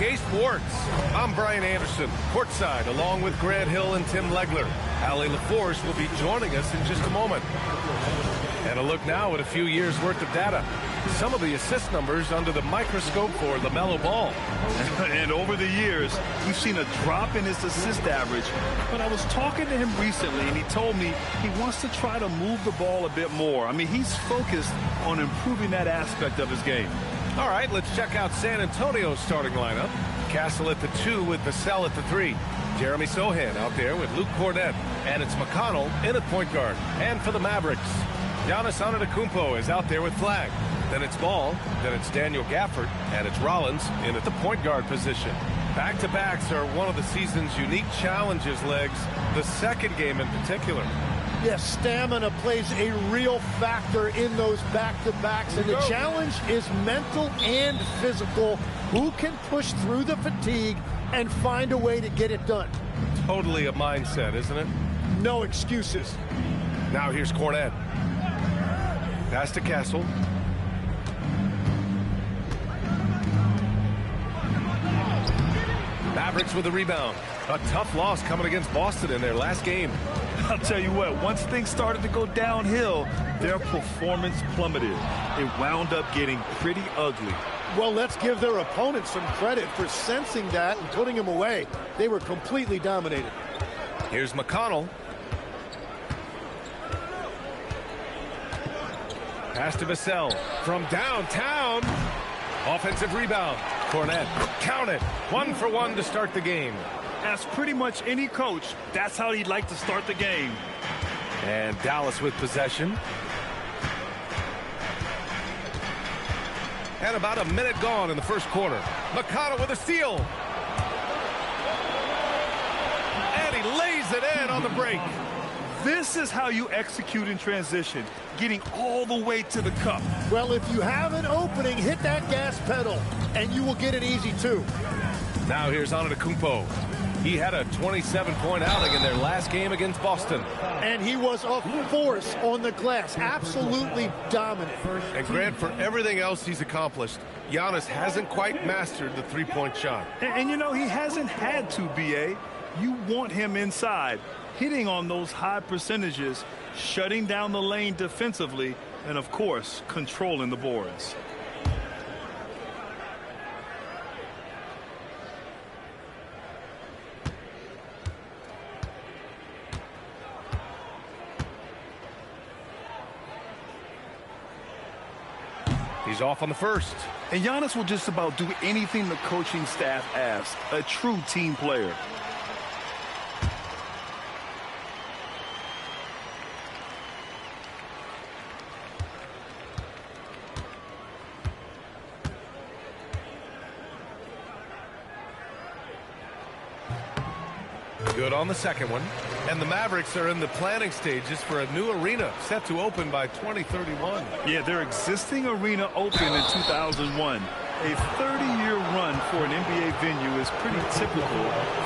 NBA Sports. I'm Brian Anderson, courtside, along with Grant Hill and Tim Legler. Allie LaForce will be joining us in just a moment. And a look now at a few years' worth of data. Some of the assist numbers under the microscope for LaMelo Ball. And over the years, we've seen a drop in his assist average. But I was talking to him recently, and he told me he wants to try to move the ball a bit more. I mean, he's focused on improving that aspect of his game. All right, let's check out San Antonio's starting lineup. Castle at the 2 with Vassell at the 3. Jeremy Sohan out there with Luke Cornett. And it's McConnell in at point guard. And for the Mavericks, Giannis Antetokounmpo is out there with Flag. Then it's Ball, then it's Daniel Gafford, and it's Rollins in at the point guard position. Back-to-backs are one of the season's unique challenges, Legs, the second game in particular. Yes, stamina plays a real factor in those back-to-backs, and the challenge is mental and physical. Who can push through the fatigue and find a way to get it done? Totally a mindset, isn't it? No excuses. Now here's Cornett. Pass to Castle. Mavericks with the rebound. A tough loss coming against Boston in their last game. I'll tell you what, once things started to go downhill, their performance plummeted. It wound up getting pretty ugly. Well, let's give their opponents some credit for sensing that and putting them away. They were completely dominated. Here's McConnell. Pass to Vassell from downtown. Offensive rebound. Cornett, count it. 1 for 1 to start the game. As pretty much any coach, that's how he'd like to start the game. And Dallas with possession. And about a minute gone in the first quarter. McConnell with a steal. And he lays it in on the break. This is how you execute in transition, getting all the way to the cup. Well, if you have an opening, hit that gas pedal, and you will get it easy, too. Now here's Antetokounmpo. He had a 27-point outing in their last game against Boston. And he was a force on the glass, absolutely dominant. And Grant, for everything else he's accomplished, Giannis hasn't quite mastered the three-point shot. And you know, he hasn't had to, B.A. You want him inside, hitting on those high percentages, shutting down the lane defensively, and, of course, controlling the boards. He's off on the first. And Giannis will just about do anything the coaching staff asks. A true team player. Good on the second one. And the Mavericks are in the planning stages for a new arena set to open by 2031. Yeah, their existing arena opened in 2001. A 30-year run for an NBA venue is pretty typical.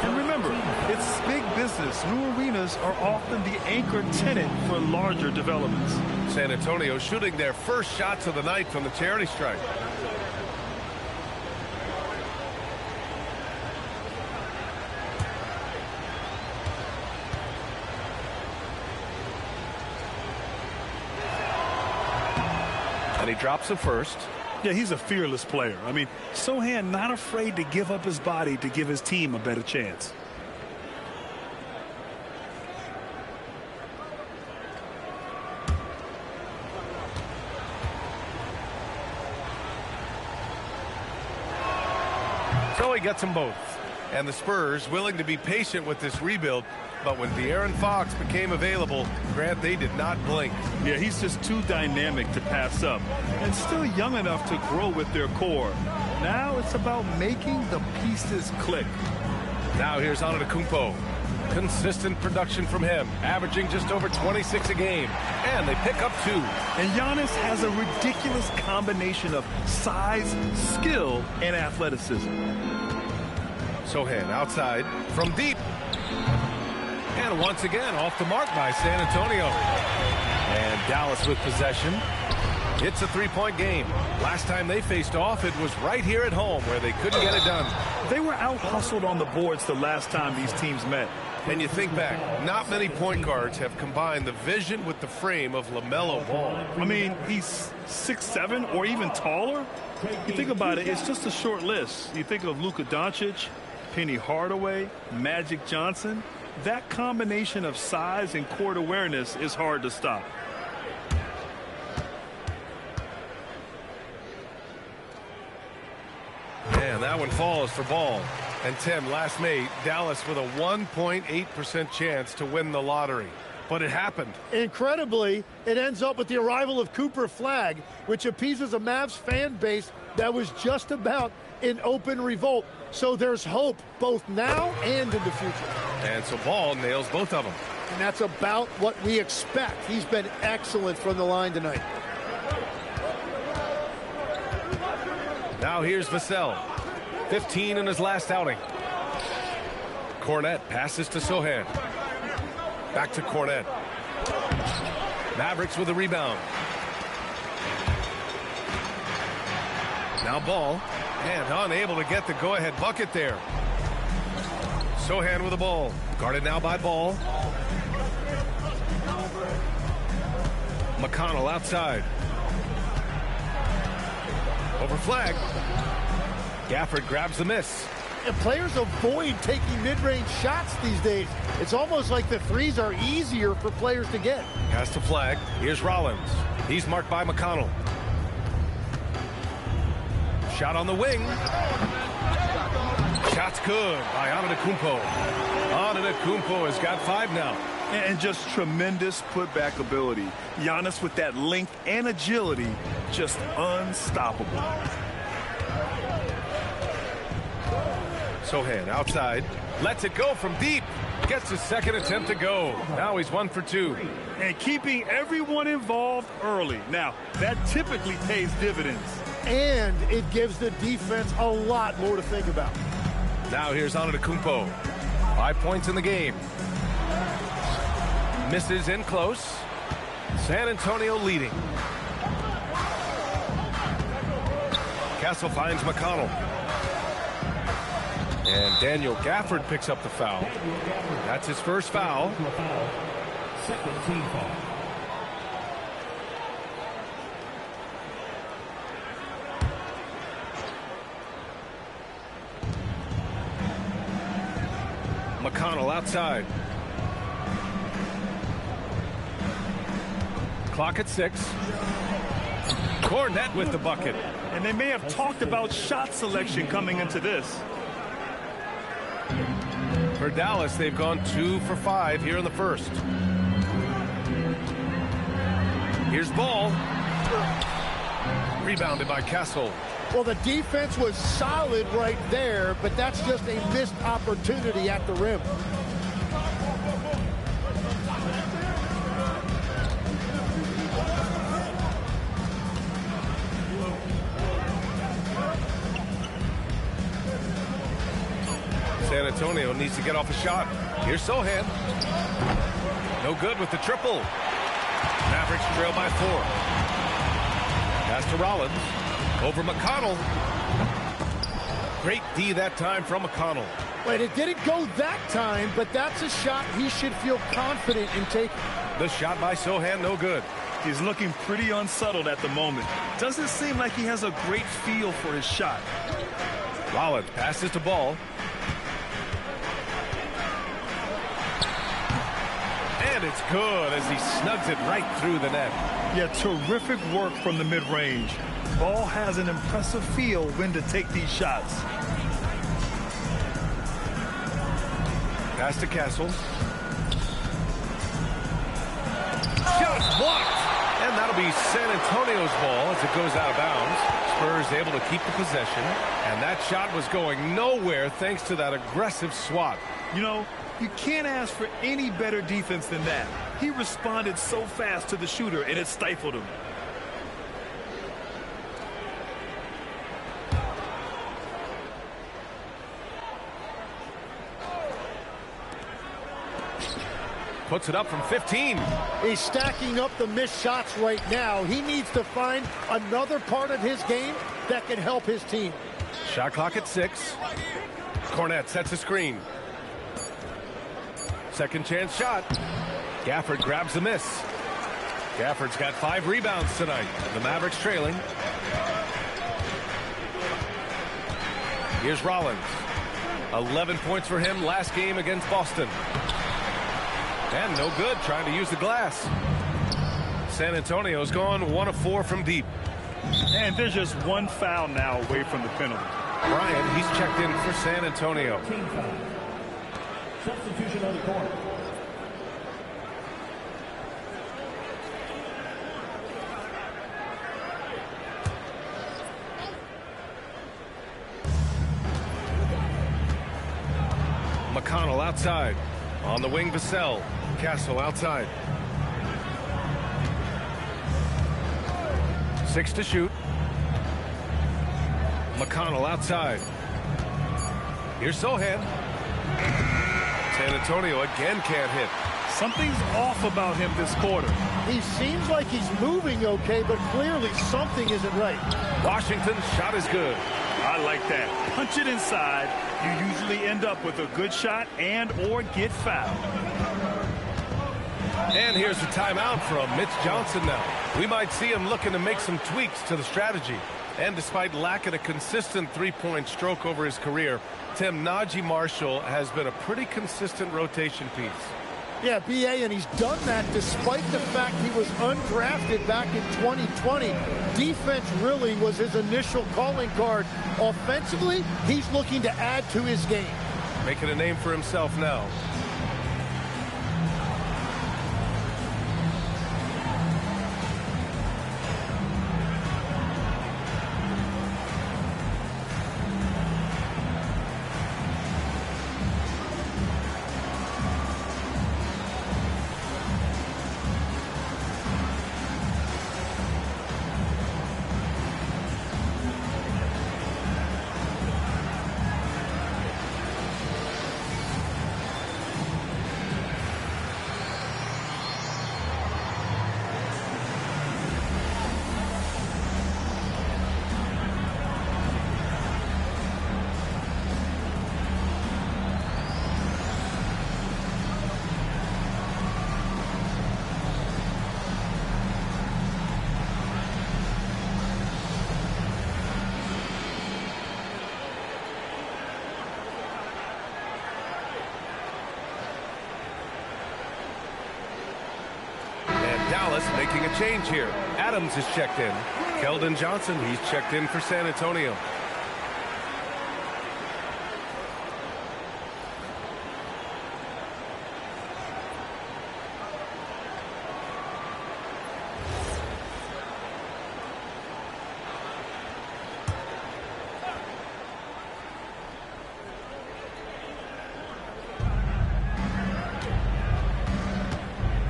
And remember, it's big business. New arenas are often the anchor tenant for larger developments. San Antonio shooting their first shots of the night from the charity stripe. And he drops it first. Yeah, he's a fearless player. I mean, Sohan not afraid to give up his body to give his team a better chance. So he gets them both. And the Spurs willing to be patient with this rebuild. But when De'Aaron Fox became available, Grant, they did not blink. Yeah, he's just too dynamic to pass up. And still young enough to grow with their core. Now it's about making the pieces click. Now here's Antetokounmpo. Consistent production from him, averaging just over 26 a game. And they pick up 2. And Giannis has a ridiculous combination of size, skill, and athleticism. Sohan outside from deep. And once again, off the mark by San Antonio. And Dallas with possession. It's a three-point game. Last time they faced off, it was right here at home where they couldn't get it done. They were out-hustled on the boards the last time these teams met. And you think back, not many point guards have combined the vision with the frame of LaMelo Ball. I mean, he's 6'7" or even taller. You think about it, it's just a short list. You think of Luka Doncic, Penny Hardaway, Magic Johnson. That combination of size and court awareness is hard to stop. And that one falls for Ball. And Tim, last May, Dallas with a 1.8% chance to win the lottery. But it happened. Incredibly, it ends up with the arrival of Cooper Flagg, which appeases a Mavs fan base that was just about in open revolt. So there's hope both now and in the future. And so Ball nails both of them. And that's about what we expect. He's been excellent from the line tonight. Now here's Vassell. 15 in his last outing. Cornette passes to Sohan. Back to Cornette. Mavericks with a rebound. Now Ball. And unable to get the go-ahead bucket there. Sohan with the ball. Guarded now by Ball. McConnell outside. Over Flagg. Gafford grabs the miss. And players avoid taking mid-range shots these days. It's almost like the threes are easier for players to get. Pass to Flagg. Here's Rollins. He's marked by McConnell. Shot on the wing. Shot's good by Antetokounmpo. Antetokounmpo has got 5 now. And just tremendous putback ability. Giannis with that length and agility, just unstoppable. Sohan outside. Lets it go from deep. Gets his second attempt to go. Now he's 1 for 2. And keeping everyone involved early. Now, that typically pays dividends. And it gives the defense a lot more to think about. Now here's Antetokounmpo. 5 points in the game. Misses in close. San Antonio leading. Castle finds McConnell. And Daniel Gafford picks up the foul. That's his first foul. Second team foul. McConnell outside. Clock at 6. Cornette with the bucket. And they may have talked about shot selection coming into this. For Dallas, they've gone 2 for 5 here in the first. Here's Ball. Rebounded by Castle. Well, the defense was solid right there, but that's just a missed opportunity at the rim. San Antonio needs to get off a shot. Here's Sohan. No good with the triple. Mavericks trail by 4. Pass to Rollins. Over McConnell. Great D that time from McConnell. Wait, it didn't go that time, but that's a shot he should feel confident in taking. The shot by Sohan, no good. He's looking pretty unsettled at the moment. Doesn't seem like he has a great feel for his shot. Rollins passes to Ball. And it's good as he snugs it right through the net. Yeah, terrific work from the mid-range. Ball has an impressive feel when to take these shots. Pass to Castle. Shot blocked. And that'll be San Antonio's ball as it goes out of bounds. Spurs able to keep the possession. And that shot was going nowhere thanks to that aggressive swat. You know, you can't ask for any better defense than that. He responded so fast to the shooter, and it stifled him. Puts it up from 15. He's stacking up the missed shots right now. He needs to find another part of his game that can help his team. Shot clock at 6. Cornette sets a screen. Second chance shot. Gafford grabs the miss. Gafford's got 5 rebounds tonight. The Mavericks trailing. Here's Rollins. 11 points for him last game against Boston. And no good, trying to use the glass. San Antonio's gone 1 of 4 from deep. And there's just one foul now away from the penalty. Bryant, he's checked in for San Antonio. Team foul. Substitution on the court. McConnell outside. On the wing, Vassell. Castle outside. 6 to shoot. McConnell outside. Here's Sohan. San Antonio again can't hit. Something's off about him this quarter. He seems like he's moving okay, but clearly something isn't right. Washington's shot is good. I like that. Punch it inside. You usually end up with a good shot and or get fouled. And here's the timeout from Mitch Johnson now. We might see him looking to make some tweaks to the strategy. And despite lacking a consistent three-point stroke over his career, Tim, Najee Marshall has been a pretty consistent rotation piece. Yeah, B.A., and he's done that despite the fact he was undrafted back in 2020. Defense really was his initial calling card. Offensively, he's looking to add to his game. Making a name for himself now. Dallas making a change here. Adams is checked in. Keldon Johnson, he's checked in for San Antonio.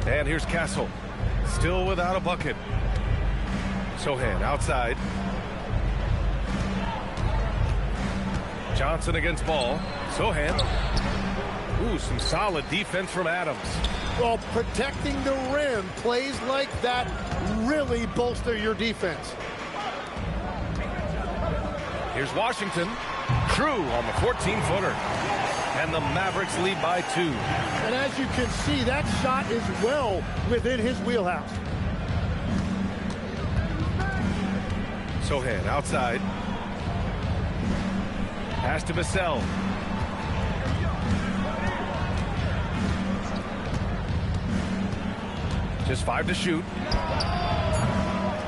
And here's Castle. Still without a bucket. Sohan outside. Johnson against Ball. Sohan. Ooh, some solid defense from Adams. Well, protecting the rim, plays like that really bolster your defense. Here's Washington. True on the 14-footer. And the Mavericks lead by 2. And as you can see, that shot is well within his wheelhouse. Sohan outside. Pass to Vassell. Just 5 to shoot.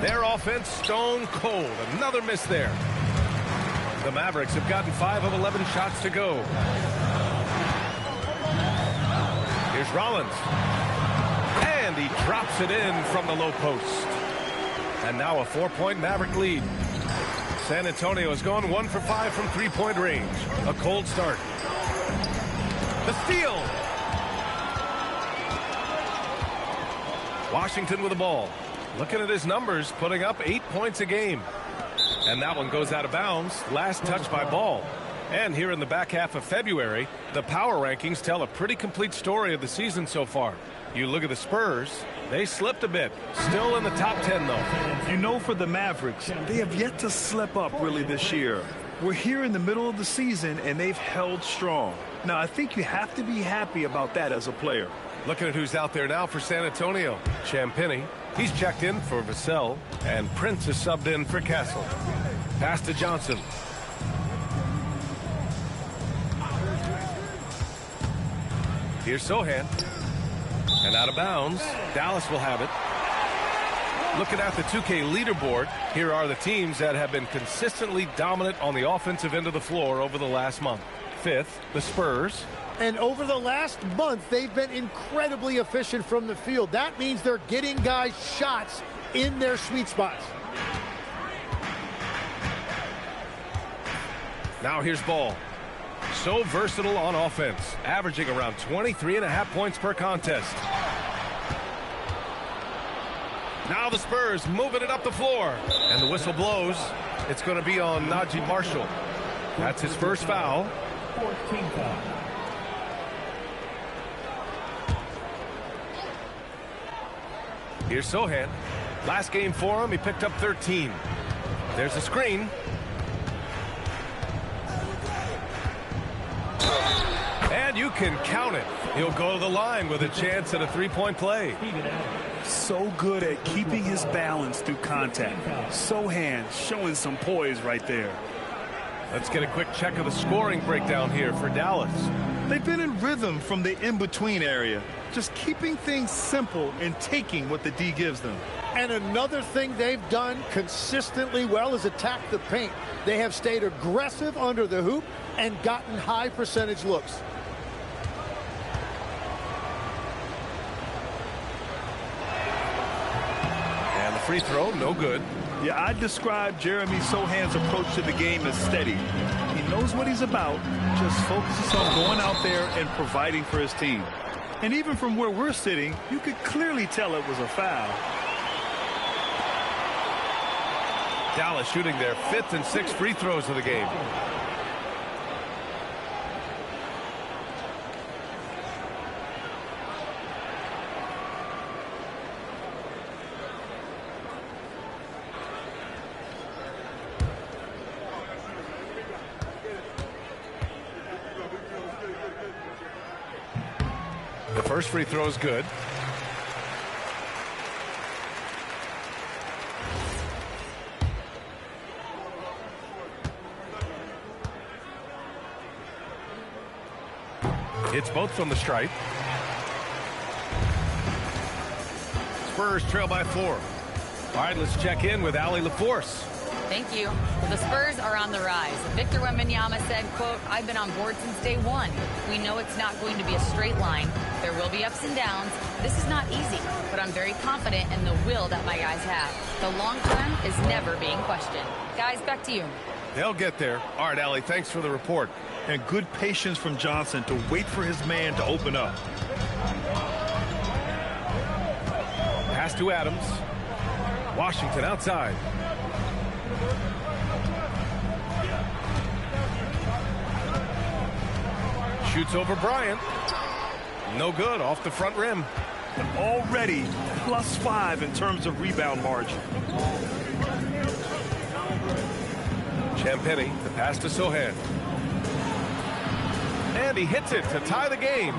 Their offense stone cold. Another miss there. The Mavericks have gotten 5 of 11 shots to go. Here's Rollins. And he drops it in from the low post. And now a 4-point Maverick lead. San Antonio has gone 1 for 5 from three-point range. A cold start. The steal. Washington with the ball. Looking at his numbers, putting up 8 points a game. And that one goes out of bounds. Last touch by Ball. And here in the back half of February, the power rankings tell a pretty complete story of the season so far. You look at the Spurs, they slipped a bit. Still in the top 10, though. You know, for the Mavericks, they have yet to slip up really this year. We're here in the middle of the season, and they've held strong. Now, I think you have to be happy about that as a player. Looking at who's out there now for San Antonio. Champagnie, he's checked in for Vassell, and Prince is subbed in for Castle. Pass to Johnson. Here's Sohan. And out of bounds. Dallas will have it. Looking at the 2K leaderboard, here are the teams that have been consistently dominant on the offensive end of the floor over the last month. 5th, the Spurs. And over the last month, they've been incredibly efficient from the field. That means they're getting guys shots in their sweet spots. Now here's Ball. So versatile on offense, averaging around 23.5 points per contest. Now the Spurs moving it up the floor. And the whistle blows. It's going to be on Najee Marshall. That's his first foul. 14th foul. Here's Sohan. Last game for him, he picked up 13. There's a screen. And you can count it. He'll go to the line with a chance at a three-point play. So good at keeping his balance through contact. Sohan showing some poise right there. Let's get a quick check of the scoring breakdown here for Dallas. They've been in rhythm from the in-between area, just keeping things simple and taking what the D gives them. And another thing they've done consistently well is attack the paint. They have stayed aggressive under the hoop and gotten high percentage looks. And the free throw, no good. Yeah, I'd describe Jeremy Sohan's approach to the game as steady. He knows what he's about, just focuses on going out there and providing for his team. And even from where we're sitting, you could clearly tell it was a foul. Dallas shooting their 5th and 6th free throws of the game. The first free throw is good. It's both from the stripe. Spurs trail by 4. All right, let's check in with Allie LaForce. Thank you. Well, the Spurs are on the rise. Victor Wembanyama said, quote, "I've been on board since day one. We know it's not going to be a straight line. There will be ups and downs. This is not easy, but I'm very confident in the will that my guys have. The long term is never being questioned." Guys, back to you. They'll get there. All right, Allie, thanks for the report. And good patience from Johnson to wait for his man to open up. Pass to Adams. Washington outside. Shoots over Bryant. No good, off the front rim. Already +5 in terms of rebound margin. Champagnie, the pass to Sohan. And he hits it to tie the game.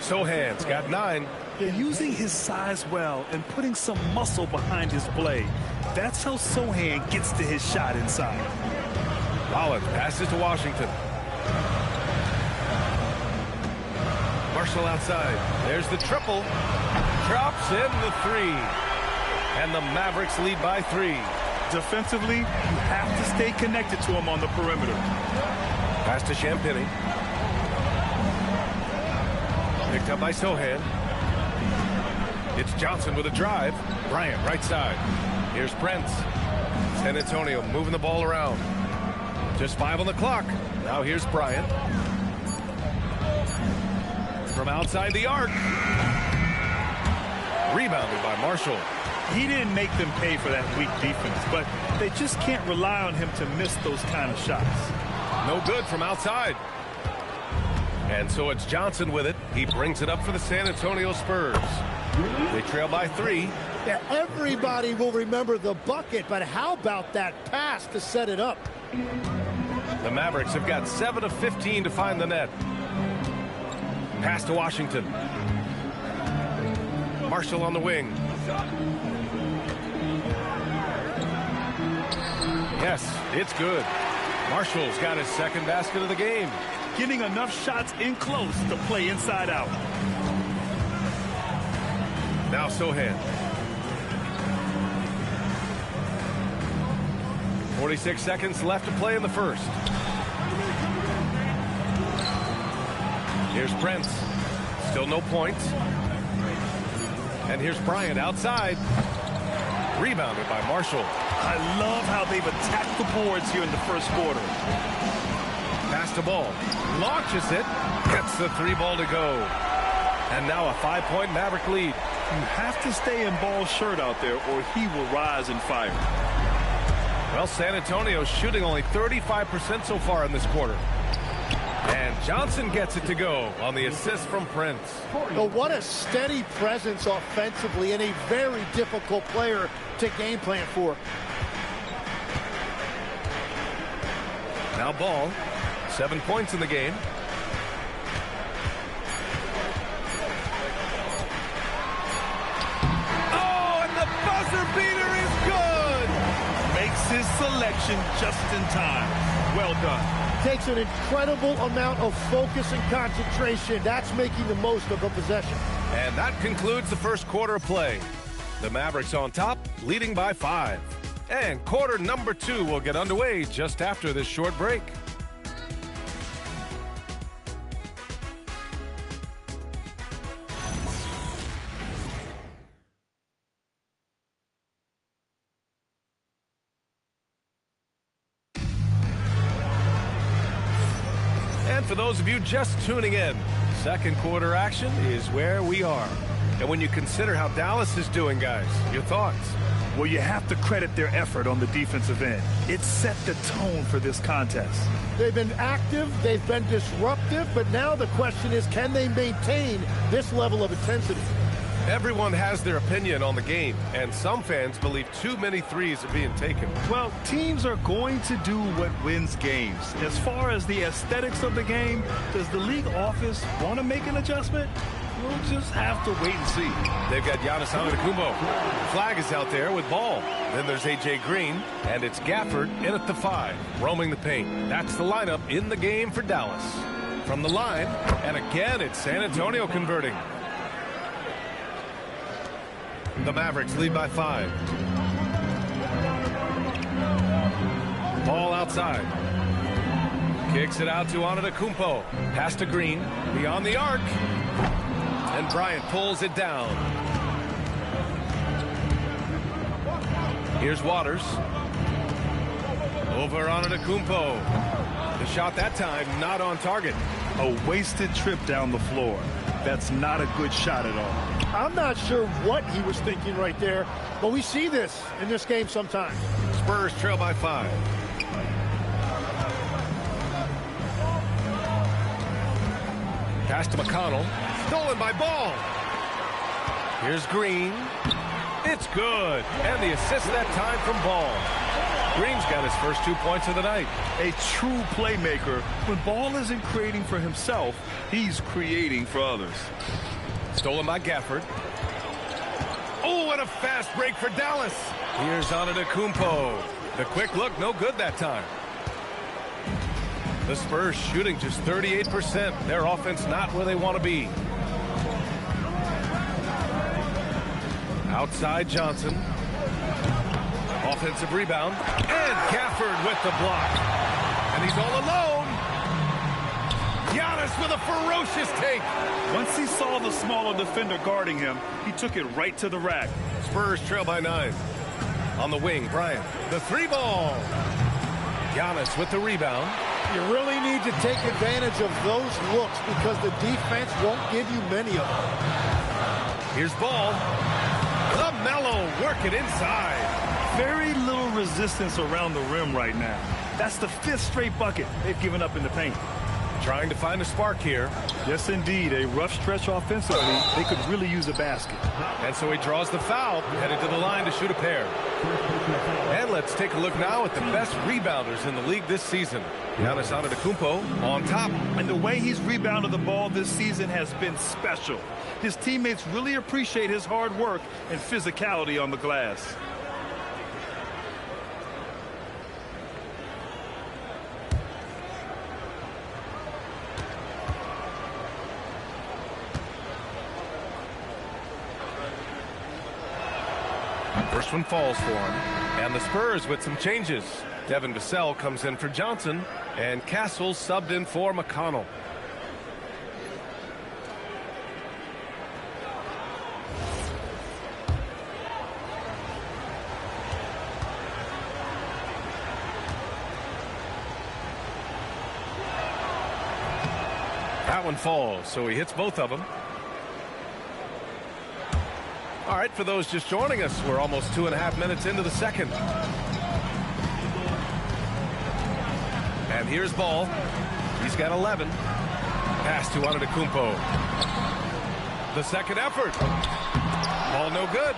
Sohan's got 9. They're using his size well and putting some muscle behind his play. That's how Sohan gets to his shot inside. Rollins passes to Washington. Marshall outside. There's the triple. Drops in the 3. And the Mavericks lead by 3. Defensively, you have to stay connected to him on the perimeter. Pass to Champagnie. Picked up by Sohan. It's Johnson with a drive. Bryant right side. Here's Prince. San Antonio moving the ball around. Just 5 on the clock. Now here's Bryant. From outside the arc. Rebounded by Marshall. He didn't make them pay for that weak defense, but they just can't rely on him to miss those kind of shots. No good from outside. And so it's Johnson with it. He brings it up for the San Antonio Spurs. They trail by 3. Yeah, everybody will remember the bucket, but how about that pass to set it up? The Mavericks have got 7 of 15 to find the net. Pass to Washington. Marshall on the wing. Yes, it's good. Marshall's got his second basket of the game. Getting enough shots in close to play inside out. Now Sohan. 46 seconds left to play in the first. Here's Prince. Still no points. And here's Bryant outside. Rebounded by Marshall. I love how they've attacked the boards here in the first quarter. Pass to Ball. Launches it. Gets the 3 ball to go. And now a 5-point Maverick lead. You have to stay in Ball's shirt out there or he will rise in fire. Well, San Antonio's shooting only 35% so far in this quarter. And Johnson gets it to go on the assist from Prince. Well, what a steady presence offensively and a very difficult player to game plan for. Now Ball. 7 points in the game. Oh, and the buzzer beater is good! Makes his selection just in time. Well done. Takes an incredible amount of focus and concentration. That's making the most of a possession. And that concludes the first quarter of play. The Mavericks on top, leading by 5. And quarter number 2 will get underway just after this short break. And for those of you just tuning in, second quarter action is where we are. And when you consider how Dallas is doing, guys, your thoughts? Well, you have to credit their effort on the defensive end. It set the tone for this contest. They've been active, they've been disruptive, but now the question is, can they maintain this level of intensity? Everyone has their opinion on the game, and some fans believe too many threes are being taken. Well, teams are going to do what wins games. As far as the aesthetics of the game, does the league office want to make an adjustment? We'll just have to wait and see. They've got Giannis Antetokounmpo. Flag is out there with Ball. Then there's A.J. Green, and it's Gafford in at the 5, roaming the paint. That's the lineup in the game for Dallas. From the line, and again, it's San Antonio converting. The Mavericks lead by 5. Ball outside. Kicks it out to Antetokounmpo. Pass to Green. Beyond the arc. And Bryant pulls it down. Here's Waters. Over Antetokounmpo. The shot that time not on target. A wasted trip down the floor. That's not a good shot at all. I'm not sure what he was thinking right there, but we see this in this game sometimes. Spurs trail by 5. Pass to McConnell. Stolen by Ball. Here's Green. It's good. And the assist that time from Ball. Green's got his first 2 points of the night. A true playmaker. When Ball isn't creating for himself, he's creating for others. Stolen by Gafford. Oh, and a fast break for Dallas. Here's Antetokounmpo. The quick look, no good that time. The Spurs shooting just 38%. Their offense not where they want to be. Outside Johnson. Offensive rebound. And Gafford with the block. And he's all alone. Giannis with a ferocious take. Once he saw the smaller defender guarding him, he took it right to the rack. Spurs trail by 9. On the wing, Bryant. The 3 ball. Giannis with the rebound. You really need to take advantage of those looks because the defense won't give you many of them. Here's Ball. LaMelo working inside. Very little resistance around the rim right now. That's the 5th straight bucket they've given up in the paint. Trying to find a spark here. Yes, indeed. A rough stretch offensively. They could really use a basket. And so he draws the foul, headed to the line to shoot a pair. And let's take a look now at the best rebounders in the league this season. Giannis Antetokounmpo on top. And the way he's rebounded the ball this season has been special. His teammates really appreciate his hard work and physicality on the glass. First one falls for him. And the Spurs with some changes. Devin Vassell comes in for Johnson. And Castle subbed in for McConnell. That one falls, so he hits both of them. All right, for those just joining us, we're almost 2.5 minutes into the second. And here's Ball. He's got 11. Pass to Antetokounmpo. The second effort. Ball no good.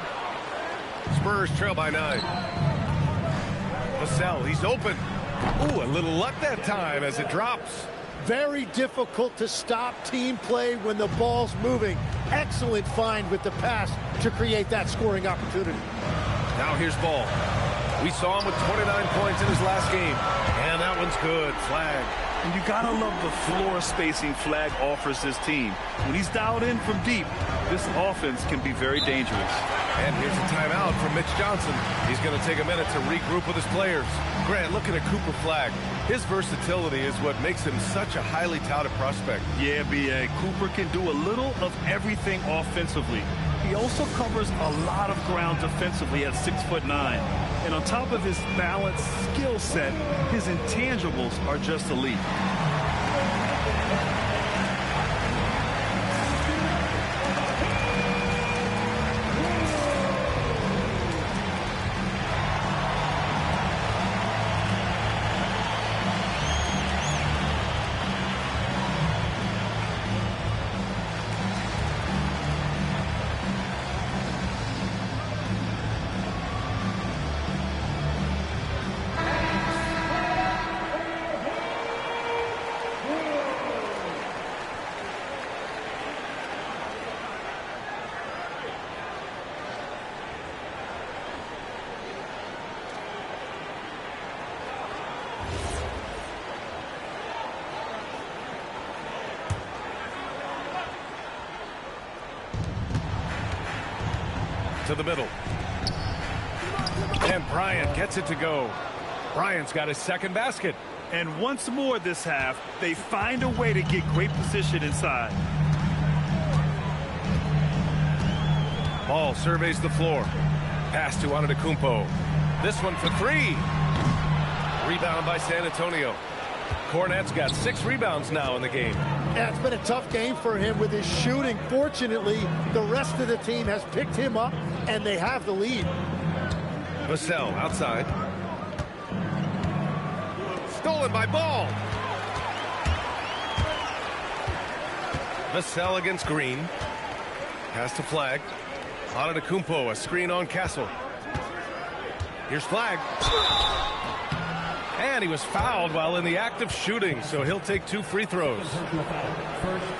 Spurs trail by 9. Vassell, he's open. Ooh, a little luck that time as it drops. Very difficult to stop team play when the ball's moving. Excellent find with the pass to create that scoring opportunity. Now here's Ball. We saw him with 29 points in his last game. And that one's good. Flag. And you gotta love the floor spacing Flag offers his team. When he's dialed in from deep, this offense can be very dangerous. And here's a timeout from Mitch Johnson. He's going to take a minute to regroup with his players. Grant, looking at Cooper Flag. His versatility is what makes him such a highly touted prospect. Yeah, B.A. Cooper can do a little of everything offensively. He also covers a lot of ground defensively at 6'9". And on top of his balanced skill set, his intangibles are just elite. To the middle. And Bryant gets it to go. Bryant's got his second basket. And once more this half, they find a way to get great position inside. Ball surveys the floor. Pass to Antetokounmpo. This one for 3. Rebound by San Antonio. Cornette's got 6 rebounds now in the game. Yeah, it's been a tough game for him with his shooting. Fortunately, the rest of the team has picked him up, and they have the lead. Vassell outside. Stolen by Ball. Vassell against Green. Pass to Flag. Antetokounmpo, a screen on Castle. Here's Flag. And he was fouled while in the act of shooting, so he'll take 2 free throws.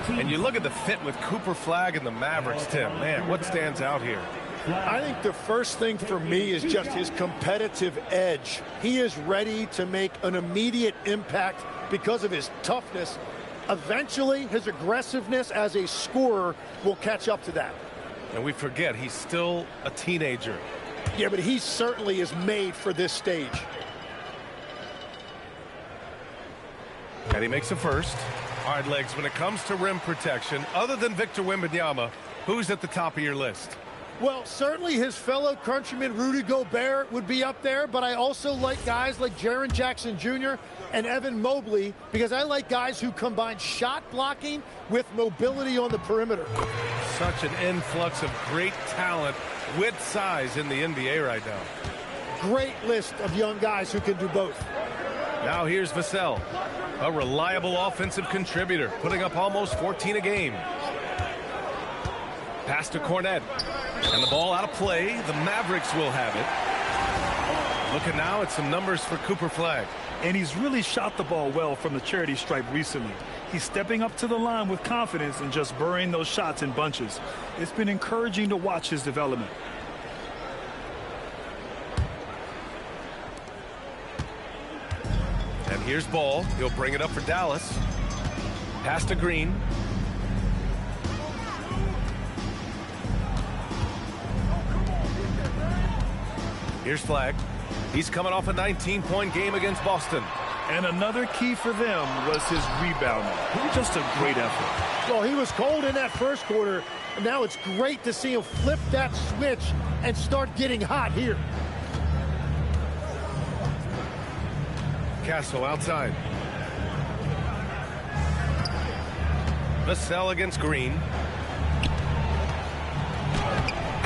And you look at the fit with Cooper Flag and the Mavericks, Tim. Man, what stands out here? I think the first thing for me is just his competitive edge. He is ready to make an immediate impact because of his toughness. Eventually, his aggressiveness as a scorer will catch up to that. And we forget, he's still a teenager. Yeah, but he certainly is made for this stage. And he makes a first. All right, Legs, when it comes to rim protection, other than Victor Wembanyama, who's at the top of your list? Well, certainly his fellow countryman Rudy Gobert would be up there, but I also like guys like Jaren Jackson Jr. and Evan Mobley because I like guys who combine shot blocking with mobility on the perimeter. Such an influx of great talent with size in the NBA right now. Great list of young guys who can do both. Now here's Vassell, a reliable offensive contributor, putting up almost 14 a game. Pass to Cornette, and the ball out of play. The Mavericks will have it. Looking now at some numbers for Cooper Flagg. And he's really shot the ball well from the charity stripe recently. He's stepping up to the line with confidence and just burying those shots in bunches. It's been encouraging to watch his development. And here's Ball. He'll bring it up for Dallas. Pass to Green. Here's Flagg. He's coming off a 19-point game against Boston. And another key for them was his rebounding. Just a great effort. Well, he was cold in that first quarter. And now it's great to see him flip that switch and start getting hot here. Castle outside. Vassell against Green.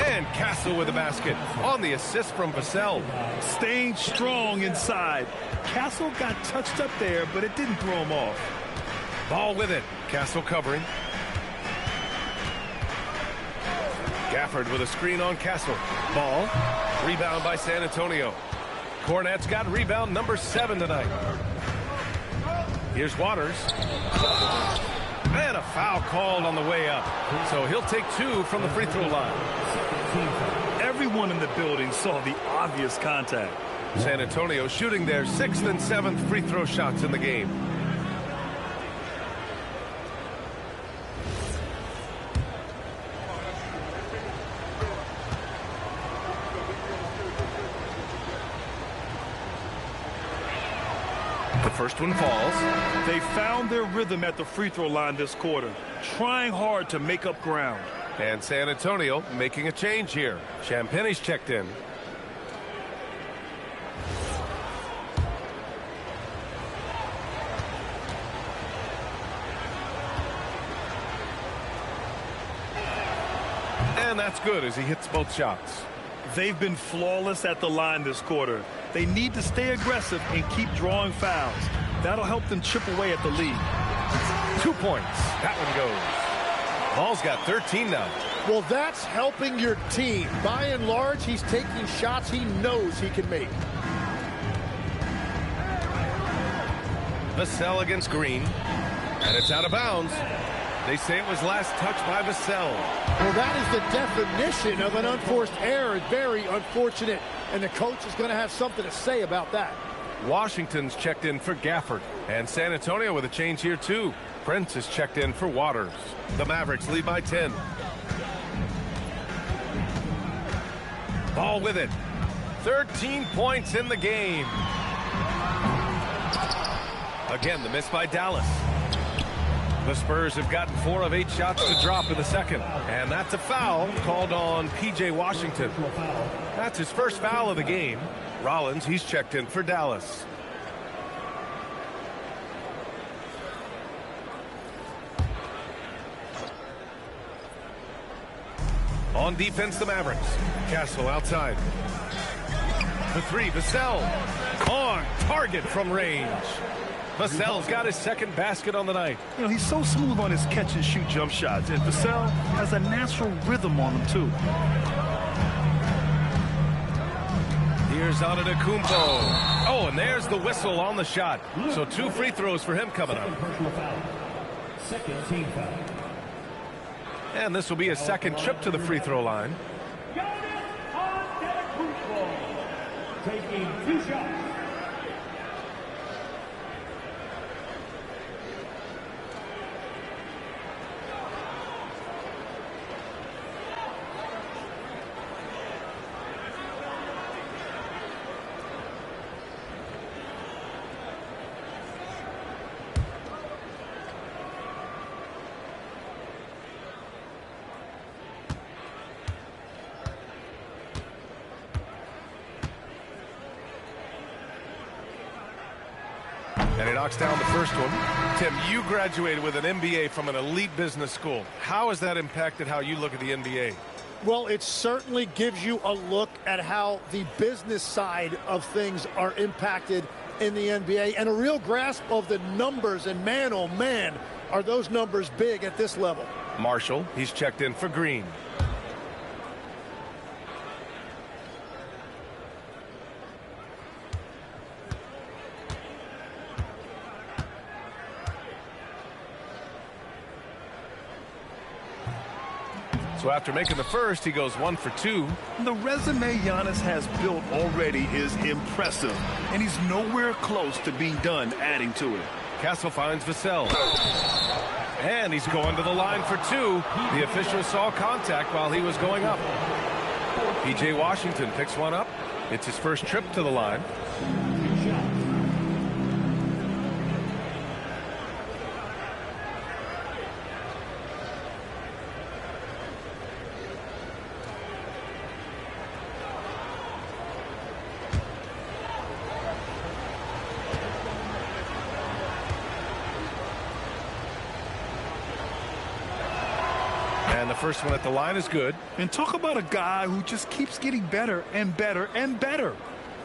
And Castle with the basket on the assist from Vassell. Staying strong inside. Castle got touched up there, but it didn't throw him off. Ball with it. Castle covering. Gafford with a screen on Castle. Ball. Rebound by San Antonio. Cornette's got rebound number 7 tonight. Here's Waters. And a foul called on the way up. So he'll take 2 from the free throw line. Everyone in the building saw the obvious contact. San Antonio shooting their 6th and 7th free throw shots in the game. The first one falls. They found their rhythm at the free throw line this quarter, trying hard to make up ground. And San Antonio making a change here. Champagne's checked in. And that's good as he hits both shots. They've been flawless at the line this quarter. They need to stay aggressive and keep drawing fouls. That'll help them chip away at the lead. 2 points. That one goes. Ball's got 13 now. Well, that's helping your team. By and large, he's taking shots he knows he can make. Vassell against Green. And it's out of bounds. They say it was last touched by Vassell. Well, that is the definition of an unforced error. Very unfortunate. And the coach is going to have something to say about that. Washington's checked in for Gafford. And San Antonio with a change here, too. Prince is checked in for Waters. The Mavericks lead by 10. Ball with it. 13 points in the game. Again, the miss by Dallas. The Spurs have gotten 4 of 8 shots to drop in the second. And that's a foul called on P.J. Washington. That's his first foul of the game. Rollins, he's checked in for Dallas. On defense, the Mavericks. Castle outside. The 3, Vassell. On target from range. Vassell's got his second basket on the night. You know, he's so smooth on his catch-and-shoot jump shots, and Vassell has a natural rhythm on him, too. Here's Antetokounmpo. Oh, and there's the whistle on the shot. So 2 free throws for him coming up. Second team foul. And this will be his second trip to the free throw line. Taking 2 shots. And he knocks down the first one. Tim, you graduated with an MBA from an elite business school. How has that impacted how you look at the NBA? Well, it certainly gives you a look at how the business side of things are impacted in the NBA and a real grasp of the numbers. And man, oh man, are those numbers big at this level. Marshall, he's checked in for Green. So after making the first, he goes 1 for 2. The resume Giannis has built already is impressive, and he's nowhere close to being done adding to it. Castle finds Vassell. And he's going to the line for 2. The official saw contact while he was going up. P.J. Washington picks one up. It's his first trip to the line. And the first one at the line is good. And talk about a guy who just keeps getting better and better and better.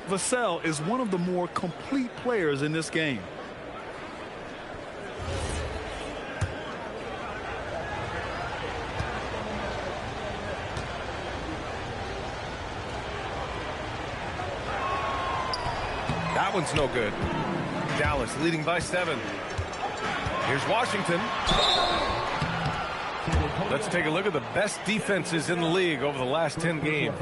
Vassell is one of the more complete players in this game. That one's no good. Dallas leading by 7. Here's Washington. Let's take a look at the best defenses in the league over the last 10 games.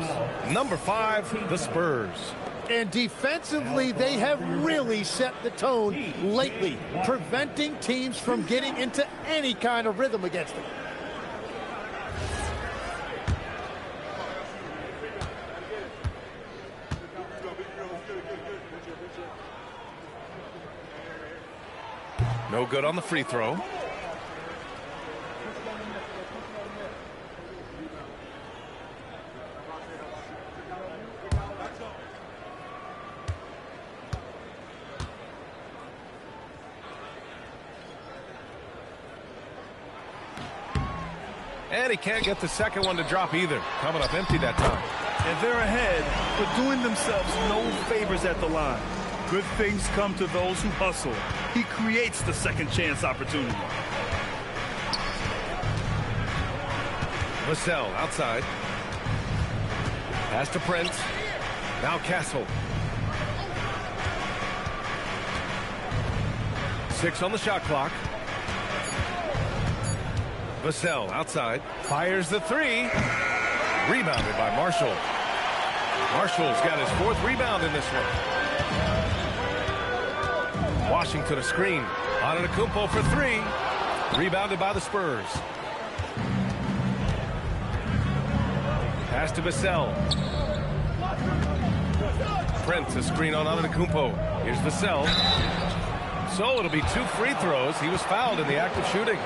Number 5, the Spurs. And defensively, they have really set the tone lately, preventing teams from getting into any kind of rhythm against them. No good on the free throw. And he can't get the second one to drop either. Coming up empty that time. And they're ahead, but doing themselves no favors at the line. Good things come to those who hustle. He creates the second chance opportunity. Vassell outside. Pass to Prince. Now Castle. 6 on the shot clock. Vassell outside. Fires the 3. Rebounded by Marshall. Marshall's got his 4th rebound in this one. Washington a screen. Antetokounmpo for 3. Rebounded by the Spurs. Pass to Vassell. Prince a screen on Antetokounmpo. Here's Vassell. So it'll be 2 free throws. He was fouled in the act of shooting.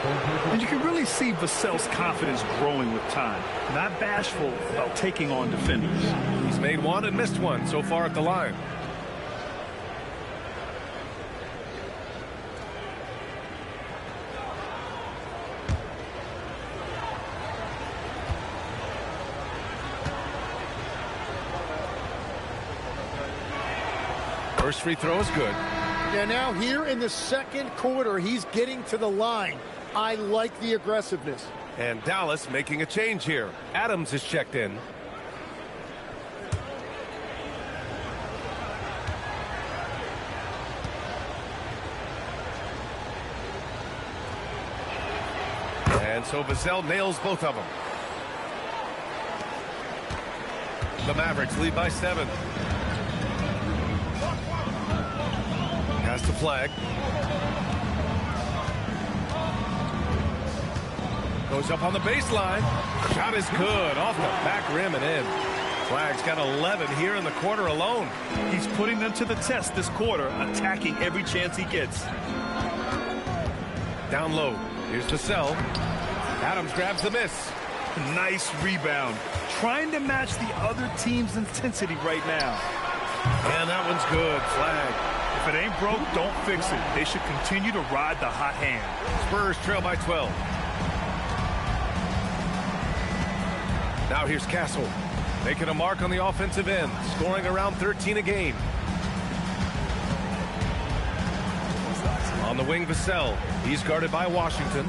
And you can really see Vassell's confidence growing with time. Not bashful about taking on defenders. He's made 1 and missed 1 so far at the line. First free throw is good. Yeah, now here in the second quarter, he's getting to the line. I like the aggressiveness. And Dallas making a change here. Adams is checked in. And so Vassell nails both of them. The Mavericks lead by 7. Pass the flag. Goes up on the baseline. Shot is good. Off the back rim and in. Flag's got 11 here in the quarter alone. He's putting them to the test this quarter, attacking every chance he gets. Down low. Here's Vassell. Adams grabs the miss. Nice rebound. Trying to match the other team's intensity right now. And that one's good. Flag. If it ain't broke, don't fix it. They should continue to ride the hot hand. Spurs trail by 12. Now here's Castle. Making a mark on the offensive end. Scoring around 13 a game. On the wing, Vassell. He's guarded by Washington.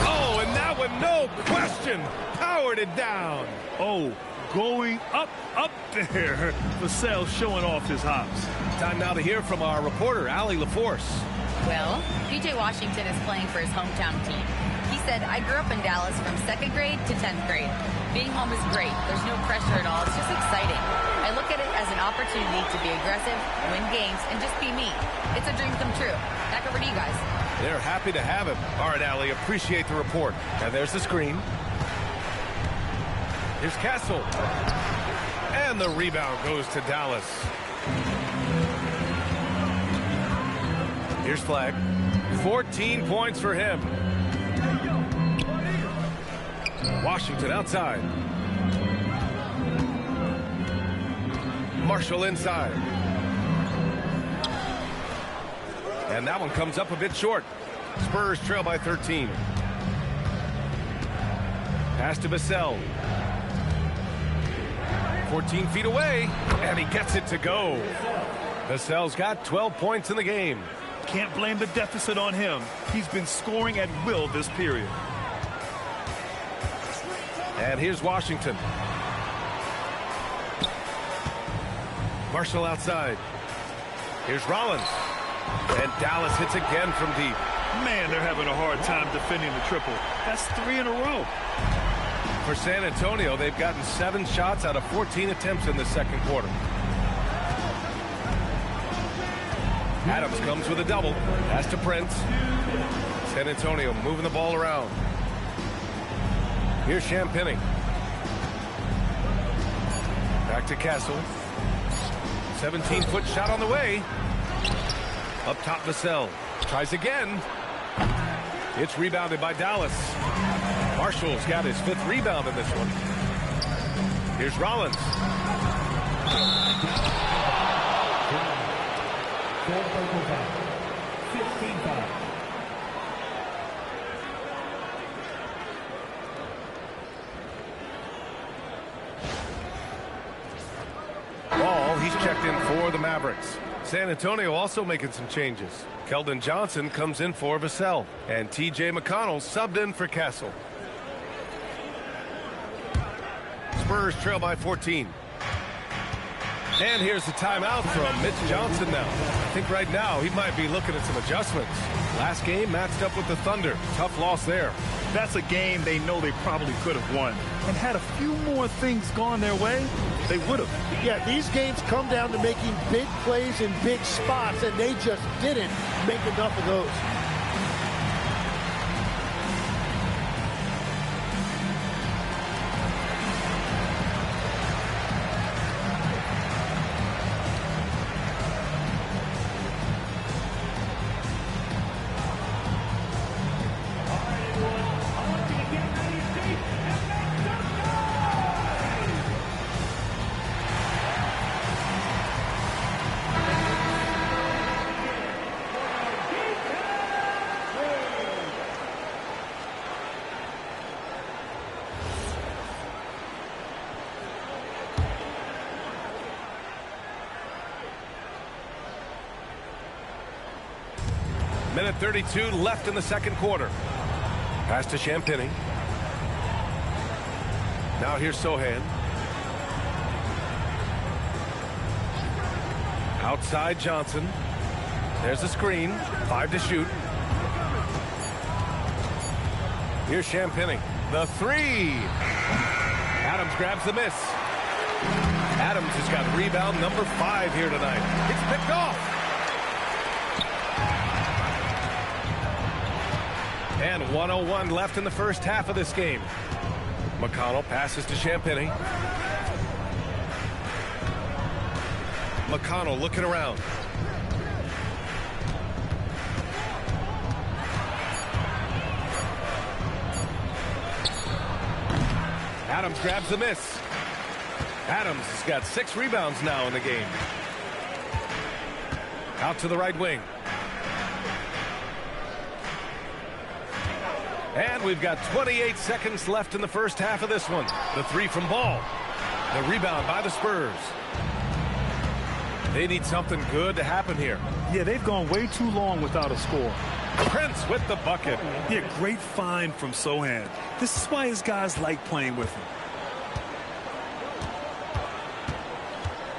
Oh, and that one, no question, powered it down. Oh, going up there. Vassell showing off his hops. Time now to hear from our reporter, Allie LaForce. Well, P.J. Washington is playing for his hometown team. He said, I grew up in Dallas from 2nd grade to 10th grade. Being home is great. There's no pressure at all. It's just exciting. I look at it as an opportunity to be aggressive, win games, and just be me. It's a dream come true. Back over to you guys. They're happy to have him. All right, Allie, appreciate the report. And there's the screen. Here's Castle. And the rebound goes to Dallas. Here's Flag. 14 points for him. Washington outside. Marshall inside. And that one comes up a bit short. Spurs trail by 13. Pass to Vassell. 14 feet away, and he gets it to go. Vassell's got 12 points in the game. Can't blame the deficit on him. He's been scoring at will this period. And here's Washington. Marshall outside. Here's Rollins. And Dallas hits again from deep. Man, they're having a hard time defending the triple. That's 3 in a row. For San Antonio, they've gotten 7 shots out of 14 attempts in the second quarter. Adams comes with a double. Pass to Prince. San Antonio moving the ball around. Here's Champagny. Back to Castle. 17-foot shot on the way. Up top, Vassell. Tries again. It's rebounded by Dallas. Marshall's got his 5th rebound in this one. Here's Rollins. Ball, he's checked in for the Mavericks. San Antonio also making some changes. Keldon Johnson comes in for Vassell. And T.J. McConnell subbed in for Castle. Spurs trail by 14. And here's the timeout from Mitch Johnson now. I think right now he might be looking at some adjustments. Last game matched up with the Thunder. Tough loss there. That's a game they know they probably could have won. And had a few more things gone their way, they would have. Yeah, these games come down to making big plays in big spots, and they just didn't make enough of those. Minute 32 left in the second quarter. Pass to Champagny. Now here's Sohan. Outside Johnson. There's a screen. 5 to shoot. Here's Champagny. The 3. Adams grabs the miss. Adams has got rebound number 5 here tonight. It's picked off. And 1:01 left in the first half of this game. McConnell passes to Champagny. McConnell looking around. Adams grabs the miss. Adams has got 6 rebounds now in the game. Out to the right wing. And we've got 28 seconds left in the first half of this one. The 3 from Ball. The rebound by the Spurs. They need something good to happen here. Yeah, they've gone way too long without a score. Prince with the bucket. Yeah, great find from Sohan. This is why his guys like playing with him.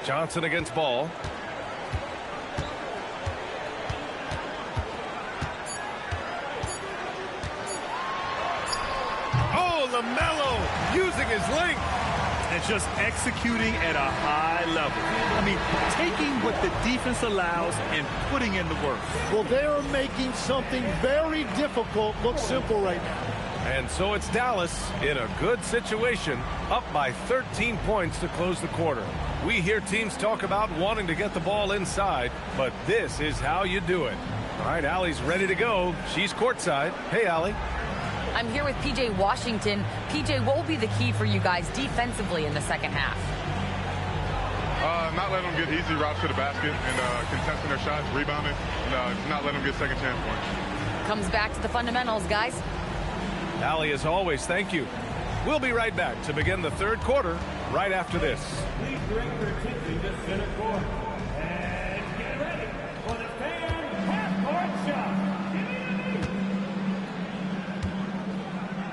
Johnson against Ball. Oh, LaMelo using his length. And just executing at a high level. I mean, taking what the defense allows and putting in the work. Well, they are making something very difficult look simple right now. And so it's Dallas in a good situation, up by 13 points to close the quarter. We hear teams talk about wanting to get the ball inside, but this is how you do it. All right, Allie's ready to go. She's courtside. Hey, Allie. I'm here with P.J. Washington. P.J., what will be the key for you guys defensively in the second half? Not letting them get easy routes to the basket and contesting their shots, rebounding, and not letting them get second chance points. Comes back to the fundamentals, guys. Allie, as always, thank you. We'll be right back to begin the third quarter right after this. Please bring your attention to center court. And get ready for the fan half-court shot.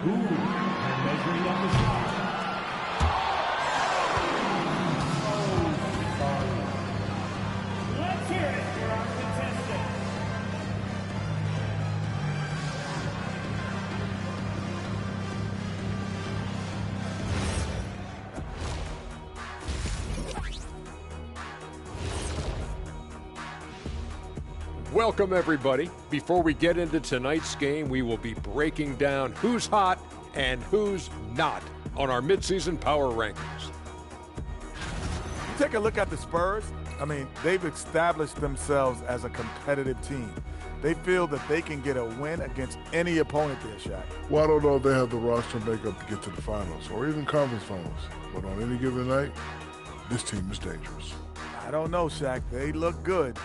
Ooh, and measuring up the shot. Let's hear it for our contestant. Welcome, everybody. Before we get into tonight's game, we will be breaking down who's hot and who's not on our midseason power rankings. Take a look at the Spurs. I mean, they've established themselves as a competitive team. They feel that they can get a win against any opponent there, Shaq. Well, I don't know if they have the roster makeup to get to the finals or even conference finals. But on any given night, this team is dangerous. I don't know, Shaq. They look good.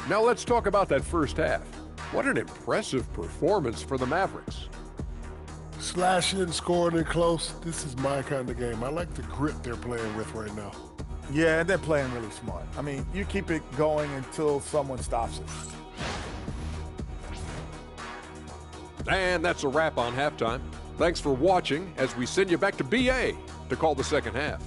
Now let's talk about that first half. What an impressive performance for the Mavericks. Slashing, scoring it close, this is my kind of game. I like the grit they're playing with right now. Yeah, and they're playing really smart. I mean, you keep it going until someone stops it. And that's a wrap on halftime. Thanks for watching as we send you back to BA to call the second half.